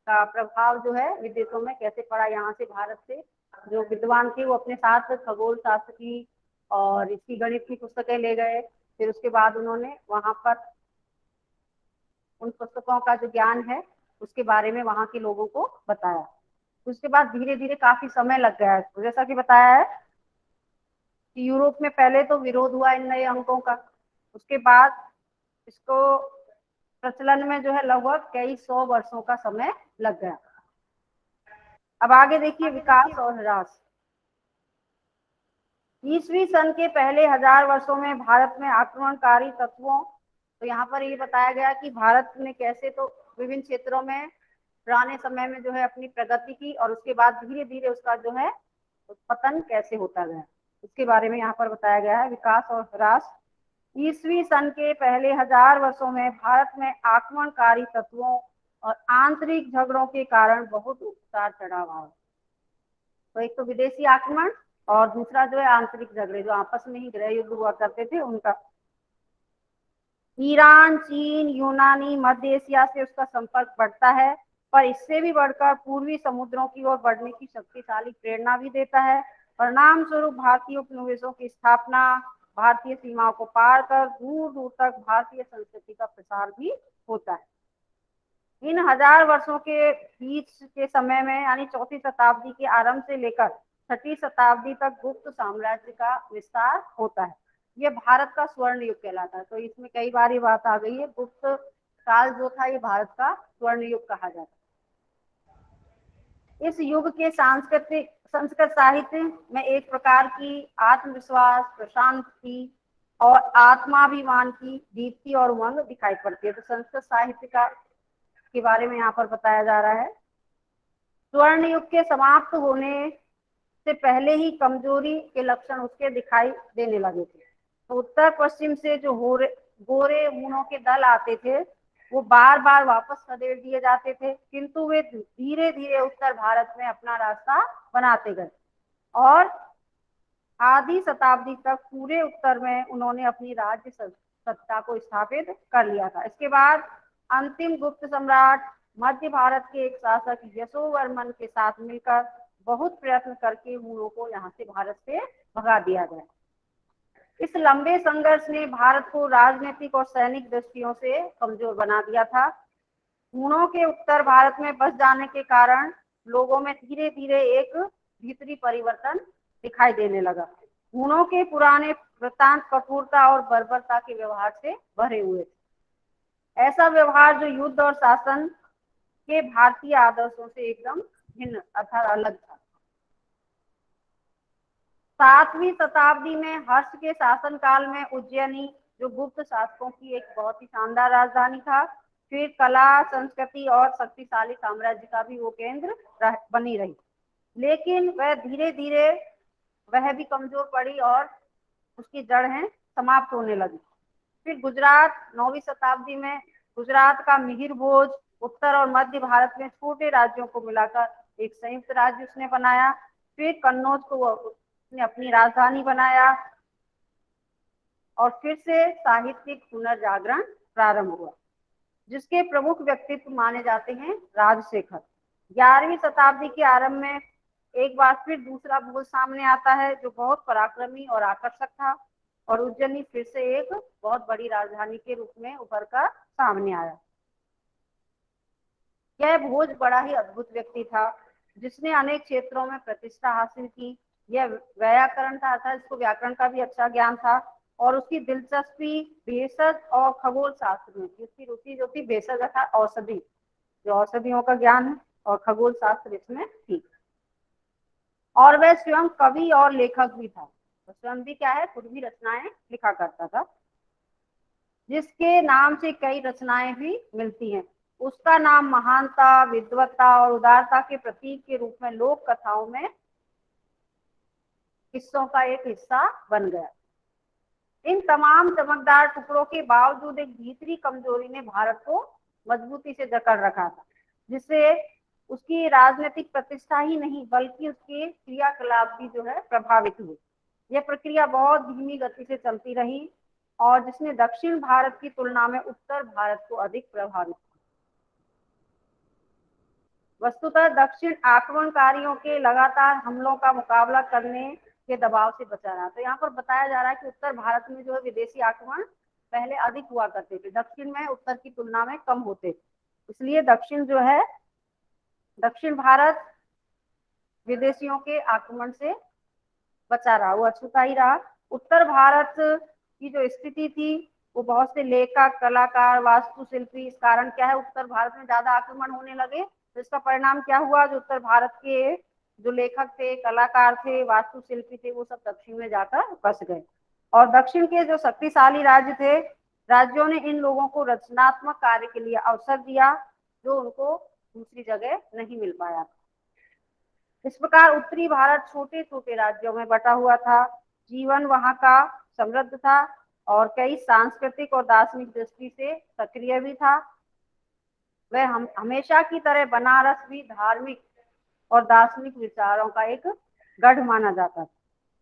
का प्रभाव जो है विदेशों में कैसे पड़ा, यहाँ से भारत से जो विद्वान थे वो अपने साथ खगोल शास्त्र की और इसकी गणित की पुस्तकें ले गए। फिर उसके बाद उन्होंने वहां पर उन पुस्तकों का जो ज्ञान है उसके बारे में वहां के लोगों को बताया। उसके बाद धीरे धीरे काफी समय लग गया है। तो जैसा कि बताया है कि यूरोप में पहले तो विरोध हुआ इन नए अंकों का, उसके बाद इसको प्रचलन में जो है लगभग कई 100 वर्षों का समय लग गया। अब आगे देखिए, विकास और ह्रास। ईसवी सन के पहले 1000 वर्षों में भारत में आक्रमणकारी तत्वों, तो यहाँ पर ये बताया गया कि भारत ने कैसे तो विभिन्न क्षेत्रों में पुराने समय में जो है अपनी प्रगति की और उसके बाद धीरे धीरे उसका जो है पतन कैसे होता गया, इसके बारे में यहाँ पर बताया गया है। विकास और ह्रास। ईसवी सन के पहले 1000 वर्षों में भारत में आक्रमणकारी तत्वों और आंतरिक झगड़ों के कारण बहुत उतार चढ़ाव आया। तो एक तो विदेशी आक्रमण और दूसरा जो है आंतरिक झगड़े, जो आपस में ही गृह युद्ध हुआ करते थे उनका। ईरान, चीन, यूनानी, मध्य एशिया से उसका संपर्क बढ़ता है, पर इससे भी बढ़कर पूर्वी समुद्रों की ओर बढ़ने की शक्तिशाली प्रेरणा भी देता है। परिणाम स्वरूप भारतीय उपनिवेशों की स्थापना, भारतीय सीमाओं को पार कर दूर दूर तक भारतीय संस्कृति का प्रसार भी होता है। इन 1000 वर्षों के बीच के समय में यानी 4वीं शताब्दी के आरंभ से लेकर 6वीं शताब्दी तक गुप्त साम्राज्य का विस्तार होता है। ये भारत का स्वर्ण युग कहलाता है। तो इसमें कई बार ये बात आ गई है, गुप्त काल जो था ये भारत का स्वर्ण युग कहा जाता है। इस युग के सांस्कृतिक संस्कृत साहित्य में एक प्रकार की आत्मविश्वास, प्रशांति और आत्माभिमान की दीप्ति और उमंग दिखाई पड़ती है। तो संस्कृत साहित्य का उसके बारे में यहाँ पर बताया जा रहा है। स्वर्ण युग के समाप्त होने से पहले ही कमजोरी के लक्षण उसके दिखाई देने लगे थे। तो उत्तर पश्चिम से जो गोरे ऊनों के दल आते थे वो बार बार वापस खदेड़ दिए जाते थे, किंतु वे धीरे धीरे उत्तर भारत में अपना रास्ता बनाते गए और आधी शताब्दी तक पूरे उत्तर में उन्होंने अपनी राज्य सत्ता को स्थापित कर लिया था। इसके बाद अंतिम गुप्त सम्राट मध्य भारत के एक शासक यशोवर्मन के साथ मिलकर बहुत प्रयत्न करके हुनों को यहाँ से भारत से भगा दिया गया। इस लंबे संघर्ष ने भारत को राजनीतिक और सैनिक दृष्टियों से कमजोर बना दिया था। हुनों के उत्तर भारत में बस जाने के कारण लोगों में धीरे धीरे एक भीतरी परिवर्तन दिखाई देने लगा। हुनों के पुराने वृत्तांत कठोरता और बर्बरता के व्यवहार से भरे हुए थे। ऐसा व्यवहार जो युद्ध और शासन के भारतीय आदर्शों से एकदम भिन्न अर्थात अलग था। 7वीं शताब्दी में हर्ष के शासनकाल में उज्जैनी जो गुप्त शासकों की एक बहुत ही शानदार राजधानी था, फिर कला, संस्कृति और शक्तिशाली साम्राज्य का भी वो केंद्र बनी रही, लेकिन वह धीरे धीरे वह भी कमजोर पड़ी और उसकी जड़ें समाप्त होने लगी। फिर गुजरात 9वीं शताब्दी में गुजरात का मिहिर भोज उत्तर और मध्य भारत में छोटे राज्यों को मिलाकर एक संयुक्त राज्य उसने बनाया। फिर कन्नौज को उसने अपनी राजधानी बनाया और फिर से साहित्यिक पुनर्जागरण प्रारंभ हुआ, जिसके प्रमुख व्यक्तित्व माने जाते हैं राजशेखर। 11वीं शताब्दी के आरंभ में एक बार फिर दूसरा भोज सामने आता है जो बहुत पराक्रमी और आकर्षक था और उज्जैनी फिर से एक बहुत बड़ी राजधानी के रूप में उभर कर सामने आया। यह भोज बड़ा ही अद्भुत व्यक्ति था जिसने अनेक क्षेत्रों में प्रतिष्ठा हासिल की। यह व्याकरण था अर्थात इसको व्याकरण का भी अच्छा ज्ञान था और उसकी दिलचस्पी भेषज और खगोल शास्त्र में थी। उसकी रुचि जो थी भेषज अर्थात औषधि, जो औषधियों का ज्ञान है, और खगोल शास्त्र इसमें थी। और वह स्वयं कवि और लेखक भी था। तो स्वयं भी क्या है, खुद भी रचनाएं लिखा करता था, जिसके नाम से कई रचनाएं भी मिलती हैं। उसका नाम महानता, विद्वत्ता और उदारता के प्रतीक के रूप में लोक कथाओं में किस्सों का एक हिस्सा बन गया। इन तमाम चमकदार टुकड़ों के बावजूद एक भीतरी कमजोरी ने भारत को मजबूती से जकड़ रखा था, जिससे उसकी राजनीतिक प्रतिष्ठा ही नहीं बल्कि उसके क्रियाकलाप भी जो है प्रभावित हुए। यह प्रक्रिया बहुत धीमी गति से चलती रही और जिसने दक्षिण भारत की तुलना में उत्तर भारत को अधिक प्रभावित किया। वस्तुतः दक्षिण आक्रमणकारियों के लगातार हमलों का मुकाबला करने के दबाव से बचा रहा। तो यहाँ पर बताया जा रहा है कि उत्तर भारत में जो है विदेशी आक्रमण पहले अधिक हुआ करते थे, दक्षिण में उत्तर की तुलना में कम होते, इसलिए दक्षिण भारत विदेशियों के आक्रमण से बचा रहा, वो अछूता ही रहा। उत्तर भारत की जो स्थिति थी वो बहुत से लेखक, कलाकार, वास्तुशिल्पी, इस कारण क्या है उत्तर भारत में ज्यादा आक्रमण होने लगे, तो इसका परिणाम क्या हुआ, जो उत्तर भारत के जो लेखक थे, कलाकार थे, वास्तुशिल्पी थे, वो सब दक्षिण में जाकर बस गए और दक्षिण के जो शक्तिशाली राज्य थे, राज्यों ने इन लोगों को रचनात्मक कार्य के लिए अवसर दिया जो उनको दूसरी जगह नहीं मिल पाया। इस प्रकार उत्तरी भारत छोटे छोटे राज्यों में बटा हुआ था। जीवन वहां का समृद्ध था और कई सांस्कृतिक और दार्शनिक दृष्टि से सक्रिय भी था। वह हमेशा की तरह बनारस भी धार्मिक और दार्शनिक विचारों का एक गढ़ माना जाता था।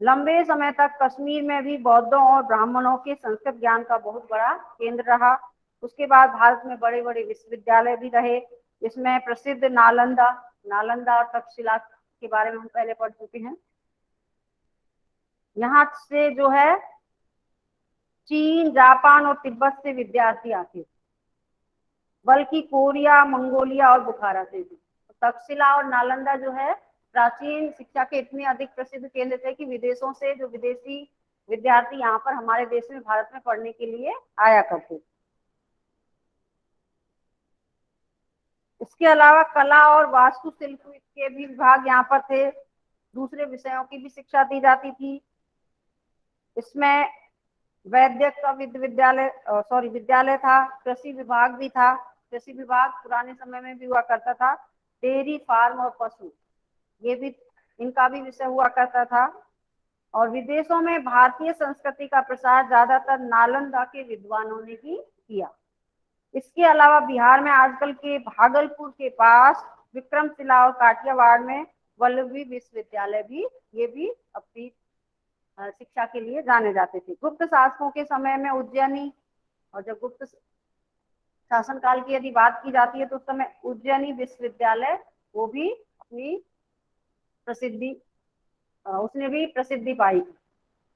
लंबे समय तक कश्मीर में भी बौद्धों और ब्राह्मणों के संस्कृत ज्ञान का बहुत बड़ा केंद्र रहा। उसके बाद भारत में बड़े बड़े विश्वविद्यालय भी रहे, इसमें प्रसिद्ध नालंदा और तक्षशिला के बारे में हम पहले पढ़ चुके हैं। यहाँ से जो है चीन, जापान और तिब्बत से विद्यार्थी आते थे, बल्कि कोरिया, मंगोलिया और बुखारा से भी। तक्षशिला और नालंदा जो है प्राचीन शिक्षा के इतने अधिक प्रसिद्ध केंद्र थे कि विदेशों से जो विदेशी विद्यार्थी यहाँ पर हमारे देश में भारत में पढ़ने के लिए आया करते। इसके अलावा कला और वास्तुशिल्प के भी विभाग यहाँ पर थे, दूसरे विषयों की भी शिक्षा दी जाती थी। इसमें वैद्यक का विद्यालय था, कृषि विभाग भी था। कृषि विभाग पुराने समय में भी हुआ करता था, डेयरी फार्म और पशु, ये भी इनका भी विषय हुआ करता था। और विदेशों में भारतीय संस्कृति का प्रसार ज्यादातर नालंदा के विद्वानों ने ही किया। इसके अलावा बिहार में आजकल के भागलपुर के पास विक्रमशिला और काठियावाड़ में वल्लभी विश्वविद्यालय भी, ये भी अपनी शिक्षा के लिए जाने जाते थे। गुप्त शासकों के समय में उज्जैनी, और जब गुप्त शासनकाल की यदि बात की जाती है तो उस समय उज्जैनी विश्वविद्यालय वो भी अपनी प्रसिद्धि, उसने भी प्रसिद्धि पाई थी।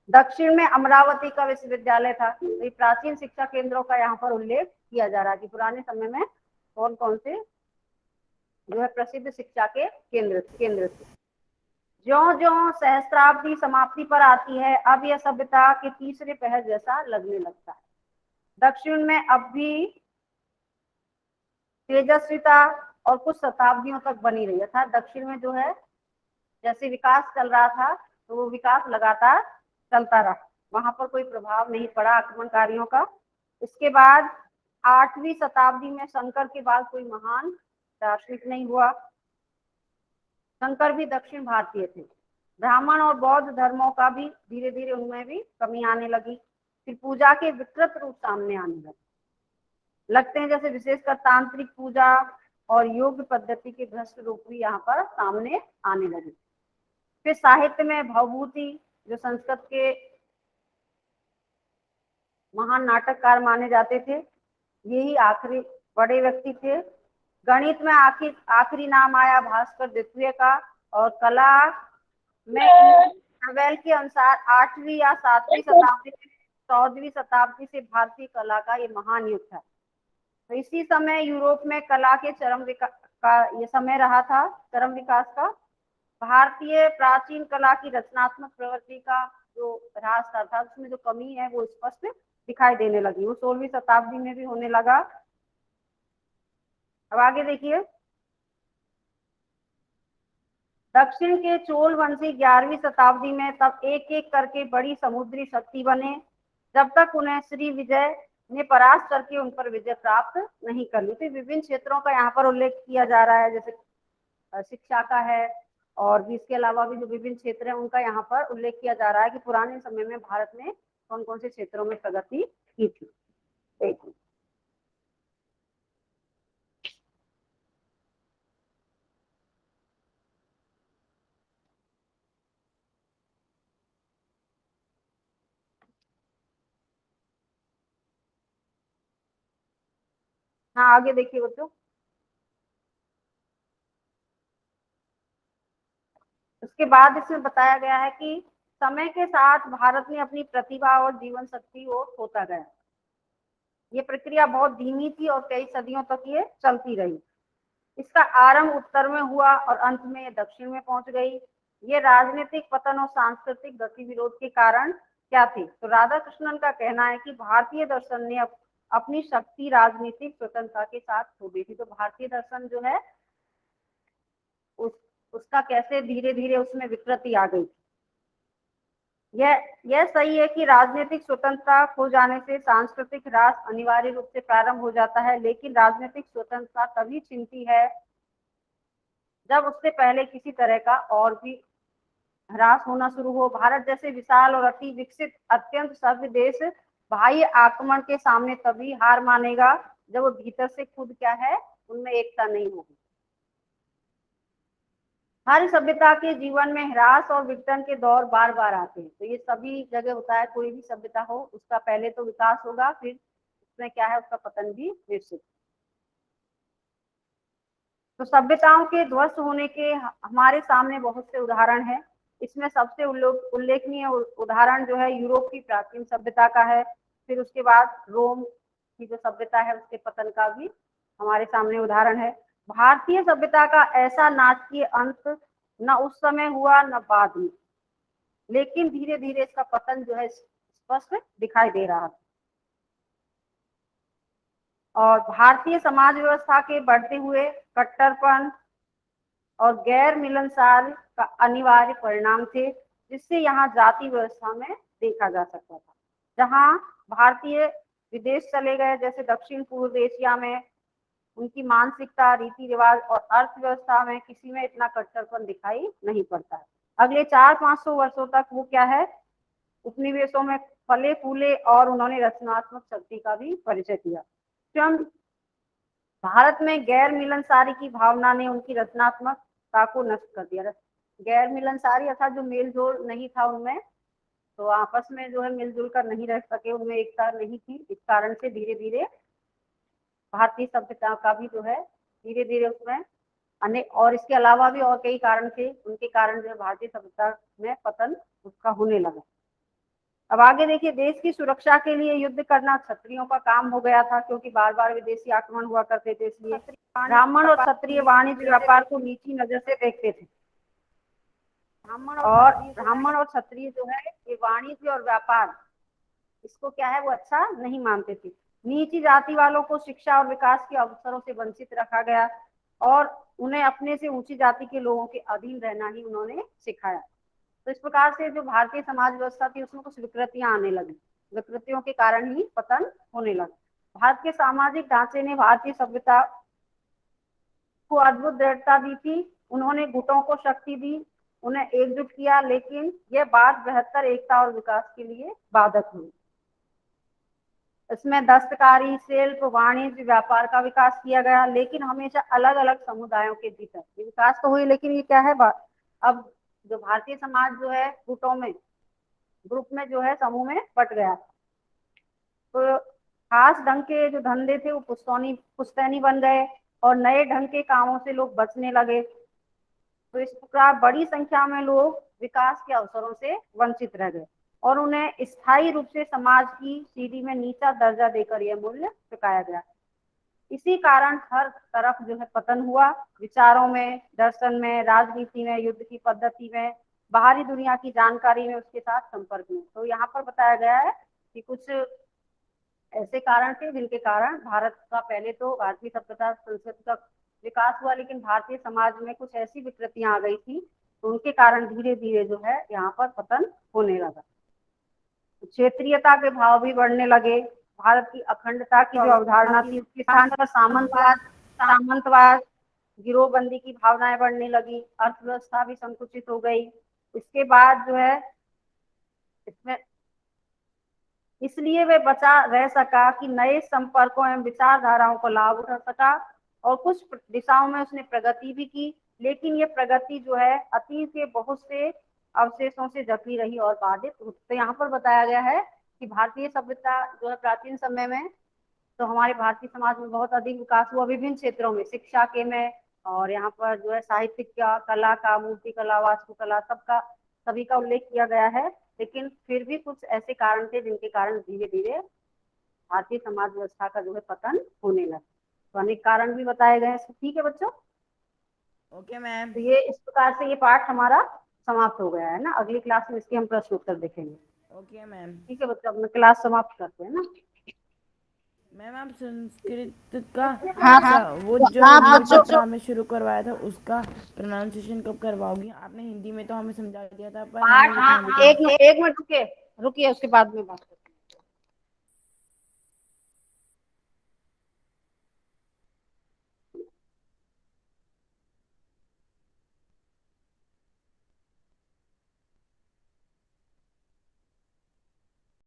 दक्षिण में अमरावती का विश्वविद्यालय था। तो प्राचीन शिक्षा केंद्रों का यहाँ पर उल्लेख किया जा रहा है कि पुराने समय में कौन कौन से जो है प्रसिद्ध शिक्षा के केंद्र थे। ज्यों-ज्यों सहस्त्राब्दी समाप्ति पर आती है, अब यह सभ्यता के तीसरे पहर जैसा लगने लगता है। दक्षिण में अब भी तेजस्विता और कुछ शताब्दियों तक बनी रही था। दक्षिण में जो है जैसे विकास चल रहा था तो वो विकास लगातार चलता रहा, वहां पर कोई प्रभाव नहीं पड़ा आक्रमणकारियों का। इसके बाद 8वीं शताब्दी में शंकर के बाद कोई महान दार्शनिक नहीं हुआ। शंकर भी दक्षिण भारतीय थे। ब्राह्मण और बौद्ध धर्मों का भी धीरे धीरे उनमें भी कमी आने लगी। फिर पूजा के विकृत रूप सामने आने लगे, लगते हैं जैसे विशेषकर तांत्रिक पूजा और योग पद्धति के भ्रष्ट रूप भी यहाँ पर सामने आने लगे। फिर साहित्य में भवभूति, जो संस्कृत के महान नाटककार माने जाते थे, यही आखिरी बड़े व्यक्ति थे। गणित में आखिरी नाम आया भास्कर द्वितीय का। और कला में नवेल के अनुसार 8वीं या 7वीं शताब्दी से 14वीं शताब्दी से भारतीय कला का ये महान युग था। तो इसी समय यूरोप में कला के चरम विकास का ये समय रहा था, चरम विकास का। भारतीय प्राचीन कला की रचनात्मक प्रवृत्ति का जो ह्रास था, उसमें जो कमी है वो स्पष्ट दिखाई देने लगी। वो 16वीं शताब्दी में भी होने लगा। अब आगे देखिए, दक्षिण के चोल वंशी 11वीं शताब्दी में तब एक एक करके बड़ी समुद्री शक्ति बने, जब तक उन्हें श्री विजय ने परास्त करके उन पर विजय प्राप्त नहीं कर ली। तो विभिन्न क्षेत्रों का यहाँ पर उल्लेख किया जा रहा है, जैसे शिक्षा का है और भी इसके अलावा भी जो विभिन्न क्षेत्र हैं उनका यहाँ पर उल्लेख किया जा रहा है कि पुराने समय में भारत ने कौन कौन से क्षेत्रों में प्रगति की थी। देखिए, हाँ आगे देखिए बच्चों। उसके बाद इसमें बताया गया है कि समय के साथ भारत ने अपनी प्रतिभा और जीवन शक्ति को खोता गया। ये प्रक्रिया बहुत धीमी थी और कई सदियों तक ये चलती रही। इसका आरंभ उत्तर में हुआ और अंत में ये दक्षिण में पहुंच गई। ये राजनीतिक पतन और सांस्कृतिक गतिविरोध के कारण क्या थे? तो राधा कृष्णन का कहना है कि भारतीय दर्शन ने अपनी शक्ति राजनीतिक स्वतंत्रता के साथ खो दी थी। तो भारतीय दर्शन जो है उसका कैसे धीरे धीरे उसमें विकृति आ गई। यह सही है कि राजनीतिक स्वतंत्रता खो जाने से सांस्कृतिक ह्रास अनिवार्य रूप से प्रारंभ हो जाता है, लेकिन राजनीतिक स्वतंत्रता तभी छिनती है जब उससे पहले किसी तरह का और भी ह्रास होना शुरू हो। भारत जैसे विशाल और अति विकसित अत्यंत सभ्य देश बाह्य आक्रमण के सामने तभी हार मानेगा जब वो भीतर से खुद क्या है, उनमें एकता नहीं होगी। हर सभ्यता के जीवन में ह्रास और विघटन के दौर बार बार आते हैं। तो ये सभी जगह होता है, कोई भी सभ्यता हो उसका पहले तो विकास होगा, फिर उसमें क्या है उसका पतन भी निश्चित। तो सभ्यताओं के ध्वस्त होने के हमारे सामने बहुत से उदाहरण हैं। इसमें सबसे उल्लेखनीय उदाहरण जो है यूरोप की प्राचीन सभ्यता का है। फिर उसके बाद रोम की जो सभ्यता है उसके पतन का भी हमारे सामने उदाहरण है। भारतीय सभ्यता का ऐसा नाटकीय अंत न उस समय हुआ न बाद में, लेकिन धीरे धीरे इसका पतन जो है स्पष्ट दिखाई दे रहा था। और भारतीय समाज व्यवस्था के बढ़ते हुए कट्टरपन और गैर मिलनसार का अनिवार्य परिणाम थे, जिससे यहाँ जाति व्यवस्था में देखा जा सकता था। जहाँ भारतीय विदेश चले गए, जैसे दक्षिण पूर्व एशिया में उनकी मानसिकता, रीति रिवाज और अर्थव्यवस्था में किसी में इतना कट्टरपन दिखाई नहीं पड़ता है। अगले 400-500 वर्षों तक वो क्या है, उपनिवेशों में फले फूले और उन्होंने रचनात्मक शक्ति का भी परिचय दिया। स्वयं भारत में गैर मिलनसारी की भावना ने उनकी रचनात्मकता को नष्ट कर दिया। गैर मिलनसारी अर्थात जो मेल जोल नहीं था उनमें, तो आपस में जो है मिलजुल कर नहीं रह सके, उनमें एकता नहीं थी। इस कारण से धीरे धीरे भारतीय सभ्यता का भी जो है धीरे धीरे उसमें अनेक और इसके अलावा भी और कई कारण थे, उनके कारण जो है भारतीय सभ्यता में पतन उसका होने लगा। अब आगे देखिए, देश की सुरक्षा के लिए युद्ध करना क्षत्रियों का काम हो गया था, क्योंकि बार बार विदेशी आक्रमण हुआ करते थे, इसलिए ब्राह्मण और क्षत्रिय वाणिज्य व्यापार को नीची नजर से देखते थे। ब्राह्मण और क्षत्रिय जो है ये वाणिज्य और व्यापार इसको क्या है वो अच्छा नहीं मानते थे। नीची जाति वालों को शिक्षा और विकास के अवसरों से वंचित रखा गया और उन्हें अपने से ऊंची जाति के लोगों के अधीन रहना ही उन्होंने सिखाया। तो इस प्रकार से जो भारतीय समाज व्यवस्था थी उसमें कुछ विकृतियां आने लगी, विकृतियों के कारण ही पतन होने लगा। भारत के सामाजिक ढांचे ने भारतीय सभ्यता को अद्भुत दृढ़ता दी थी, उन्होंने गुटों को शक्ति दी, उन्हें एकजुट किया, लेकिन यह बात बेहतर एकता और विकास के लिए बाधक हुई। इसमें दस्तकारी, शिल्प, वाणिज्य, व्यापार का विकास किया गया, लेकिन हमेशा अलग अलग समुदायों के भीतर विकास तो हुई, लेकिन ये क्या है अब जो भारतीय समाज जो है गुटों में, ग्रुप में जो है समूह में बट गया। तो खास ढंग के जो धंधे थे वो पुश्तैनी बन गए और नए ढंग के कामों से लोग बचने लगे। तो इस प्रकार बड़ी संख्या में लोग विकास के अवसरों से वंचित रह गए और उन्हें स्थायी रूप से समाज की सीढ़ी में नीचा दर्जा देकर यह मूल्य चुकाया गया। इसी कारण हर तरफ जो है पतन हुआ, विचारों में, दर्शन में, राजनीति में, युद्ध की पद्धति में, बाहरी दुनिया की जानकारी में, उसके साथ संपर्क में। तो यहाँ पर बताया गया है कि कुछ ऐसे कारण थे जिनके कारण भारत का पहले तो भारतीय सभ्यता संस्कृति का विकास हुआ, लेकिन भारतीय समाज में कुछ ऐसी विकृतियां आ गई थी तो उनके कारण धीरे धीरे जो है यहाँ पर पतन होने लगा। क्षेत्रीयता के भाव भी बढ़ने लगे, भारत की अखंडता की जो अवधारणा थी उसके स्थान पर सामंतवाद, गिरोहबंदी की भावनाएं बढ़ने लगी, अर्थव्यवस्था भी संकुचित हो गई। इसके बाद जो है इसमें इसलिए वे बचा रह सका कि नए संपर्कों एवं विचारधाराओं को लाभ उठा सका और कुछ दिशाओं में उसने प्रगति भी की, लेकिन ये प्रगति जो है अतीत के बहुत से अवशेषों से जकड़ी रही और बाधित। तो यहाँ पर बताया गया है कि भारतीय सभ्यता जो है प्राचीन समय में तो हमारे भारतीय समाज में बहुत अधिक विकास हुआ विभिन्न क्षेत्रों में, शिक्षा के में, और यहाँ पर जो है साहित्य का, कला का, मूर्ति कला, वास्तुकला, सबका सभी का उल्लेख किया गया है। लेकिन फिर भी कुछ ऐसे कारण थे जिनके कारण धीरे धीरे भारतीय समाज व्यवस्था का जो है पतन होने लगा। तो अनेक कारण भी बताए गए हैं। ठीक है बच्चों, ओके मैम। तो ये इस प्रकार से ये पाठ हमारा समाप्त हो गया है ना। अगली क्लास में इसके हम प्रश्न उत्तर देखेंगे। Okay ma'am. ठीक है बच्चों, अपना क्लास समाप्त करते हैं ना। मैम आप संस्कृत का हाँ वो जो हाँ चैप्टर हमें शुरू करवाया था उसका प्रोनाउंसिएशन कब करवाओगी? आपने हिंदी में तो हमें समझा दिया था पर पाठ, हाँ एक मिनट रुकिए, उसके बाद में बात